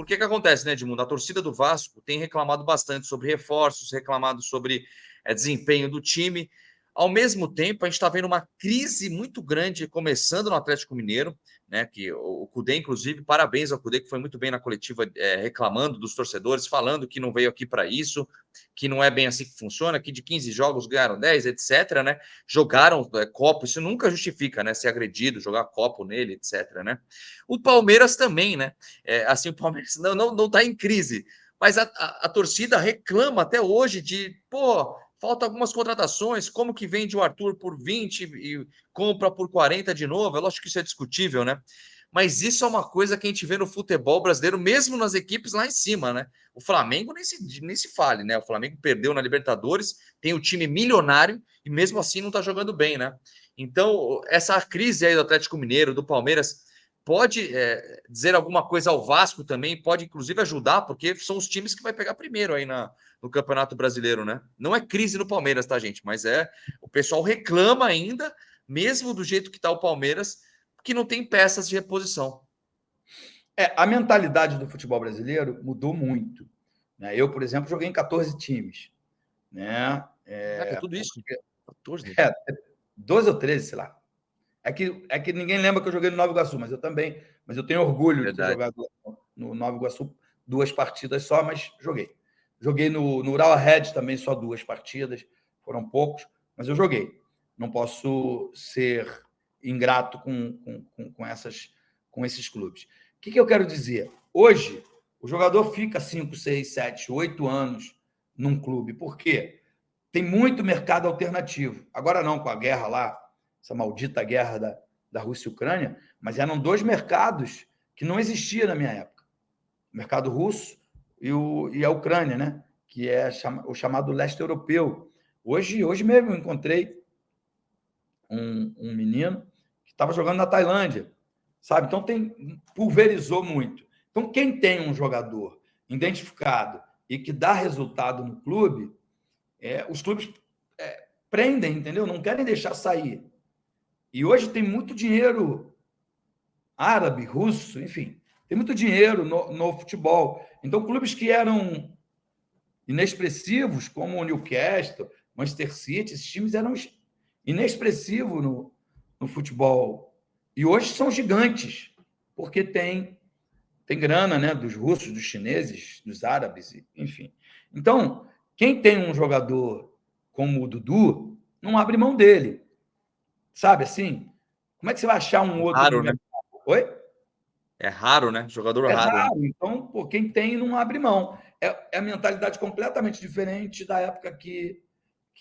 porque que acontece, né, Edmundo? A torcida do Vasco tem reclamado bastante sobre reforços, reclamado sobre desempenho do time. Ao mesmo tempo, a gente está vendo uma crise muito grande começando no Atlético Mineiro, né? Que o Cudê, inclusive, parabéns ao Cudê, que foi muito bem na coletiva, reclamando dos torcedores, falando que não veio aqui para isso, que não é bem assim que funciona, que de 15 jogos ganharam 10, etc., né? Jogaram copo, isso nunca justifica, né? Ser agredido, jogar copo nele, etc., né? O Palmeiras também, né? Assim, o Palmeiras não tá em crise, mas a torcida reclama até hoje de, pô, falta algumas contratações, como que vende o Arthur por 20 e compra por 40 de novo? É lógico que isso é discutível, né? Mas isso é uma coisa que a gente vê no futebol brasileiro, mesmo nas equipes lá em cima, né? O Flamengo nem se fale, né? O Flamengo perdeu na Libertadores, tem o time milionário e mesmo assim não tá jogando bem, né? Então, essa crise aí do Atlético Mineiro, do Palmeiras, pode dizer alguma coisa ao Vasco também, pode inclusive ajudar, porque são os times que vai pegar primeiro aí no Campeonato Brasileiro, né? Não é crise no Palmeiras, tá, gente? Mas o pessoal reclama ainda, mesmo do jeito que tá o Palmeiras, que não tem peças de reposição. A mentalidade do futebol brasileiro mudou muito. Né? Eu, por exemplo, joguei em 14 times. Né? Caraca, tudo isso? 14? 12 ou 13, sei lá. É que ninguém lembra que eu joguei no Nova Iguaçu, mas eu também. Mas eu tenho orgulho de ter jogado no Nova Iguaçu 2 partidas só, mas joguei. Joguei no Ural Red também só 2 partidas, foram poucos, mas eu joguei. Não posso ser ingrato com esses clubes. O que eu quero dizer? Hoje, o jogador fica 5, 6, 7, 8 anos num clube. Por quê? Tem muito mercado alternativo. Agora não, com a guerra lá, essa maldita guerra da Rússia e Ucrânia, mas eram 2 mercados que não existiam na minha época. O mercado russo e a Ucrânia, né? Que é o chamado leste europeu. Hoje mesmo eu encontrei um menino que estava jogando na Tailândia, sabe? Então pulverizou muito. Então, quem tem um jogador identificado e que dá resultado no clube, os clubes prendem, entendeu? Não querem deixar sair. E hoje tem muito dinheiro árabe, russo, enfim, tem muito dinheiro no futebol. Então, clubes que eram inexpressivos, como o Newcastle, Manchester City, esses times eram inexpressivos no futebol. E hoje são gigantes, porque tem grana, né, dos russos, dos chineses, dos árabes, enfim. Então, quem tem um jogador como o Dudu, não abre mão dele. Sabe assim? Como é que você vai achar um outro Raro, no né? mercado? Oi? É raro, né? Jogador raro, né? Então, quem tem não abre mão. É a mentalidade completamente diferente da época que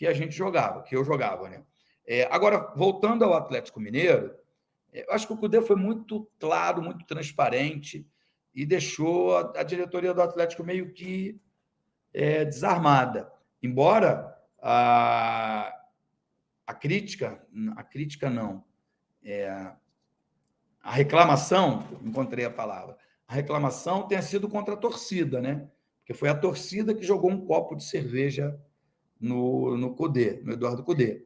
a gente jogava, que eu jogava, né? Agora, voltando ao Atlético Mineiro, eu acho que o Cudê foi muito claro, muito transparente e deixou a diretoria do Atlético meio que desarmada. Embora a crítica não, a reclamação, encontrei a palavra, a reclamação tenha sido contra a torcida, né? Porque foi a torcida que jogou um copo de cerveja no Cudê, no Eduardo Cudê.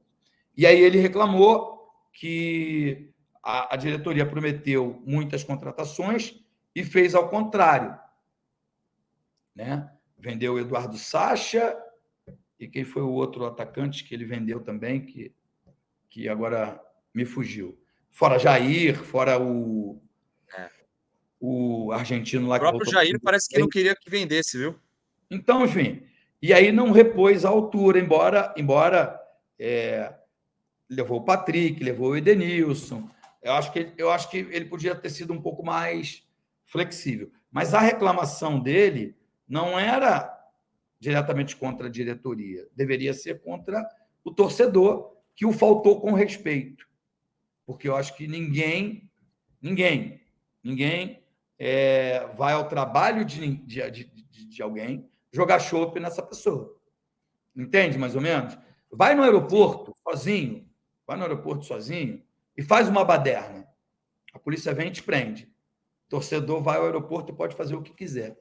E aí ele reclamou que a diretoria prometeu muitas contratações e fez ao contrário, né? Vendeu o Eduardo Sacha e quem foi o outro atacante que ele vendeu também, que agora me fugiu. Fora Jair, fora o argentino lá O que próprio voltou. Jair parece que não queria que vendesse, viu? Então, enfim, e aí não repôs a altura, embora levou o Patrick, levou o Edenilson. Eu acho que ele podia ter sido um pouco mais flexível. Mas a reclamação dele não era diretamente contra a diretoria, deveria ser contra o torcedor, que o faltou com respeito. Porque eu acho que ninguém vai ao trabalho de alguém jogar chopp nessa pessoa. Entende, mais ou menos? Vai no aeroporto sozinho, e faz uma baderna. A polícia vem e te prende. O torcedor vai ao aeroporto e pode fazer o que quiser.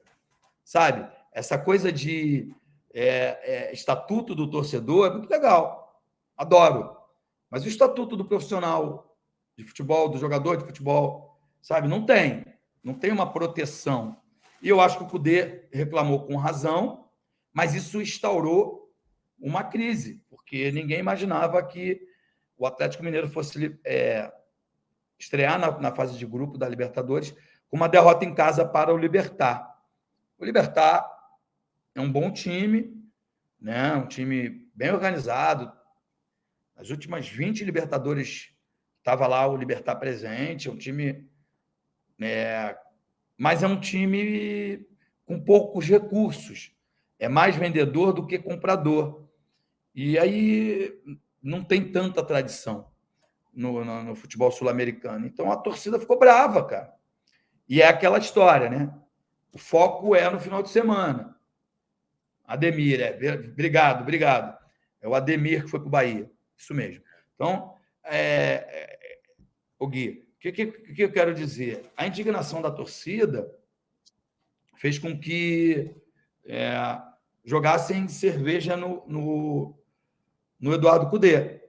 Sabe? Essa coisa de estatuto do torcedor é muito legal. Adoro. Mas o estatuto do profissional de futebol, do jogador de futebol, sabe? Não tem uma proteção. E eu acho que o Cudê reclamou com razão, mas isso instaurou uma crise, porque ninguém imaginava que o Atlético Mineiro fosse estrear na fase de grupo da Libertadores com uma derrota em casa para o Libertad. O Libertad é um bom time, né? Um time bem organizado. Nas últimas 20 Libertadores estava lá o Libertad presente, é um time... mas é um time com poucos recursos. É mais vendedor do que comprador. E aí não tem tanta tradição no futebol sul-americano. Então a torcida ficou brava, cara. E é aquela história, né? O foco é no final de semana. Ademir, obrigado. É o Ademir que foi para o Bahia. Isso mesmo. Então, o Gui, o que eu quero dizer? A indignação da torcida fez com que jogassem cerveja no Eduardo Cudê.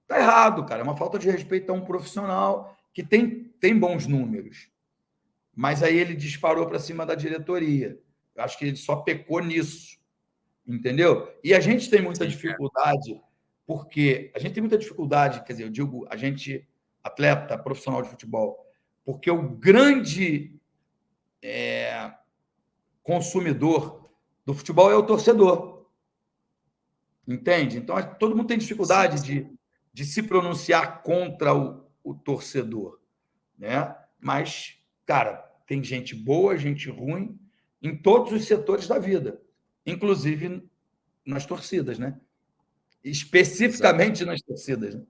Tá errado, cara. É uma falta de respeito a um profissional que tem bons números. Mas aí ele disparou para cima da diretoria. Eu acho que ele só pecou nisso. Entendeu? E a gente tem muita dificuldade, porque a gente tem muita dificuldade, quer dizer, eu digo, a gente, atleta, profissional de futebol, porque o grande consumidor do futebol é o torcedor. Entende? Então, todo mundo tem dificuldade de se pronunciar contra o torcedor, né? Mas, cara, tem gente boa, gente ruim, em todos os setores da vida, inclusive nas torcidas, né? Especificamente nas torcidas. Né?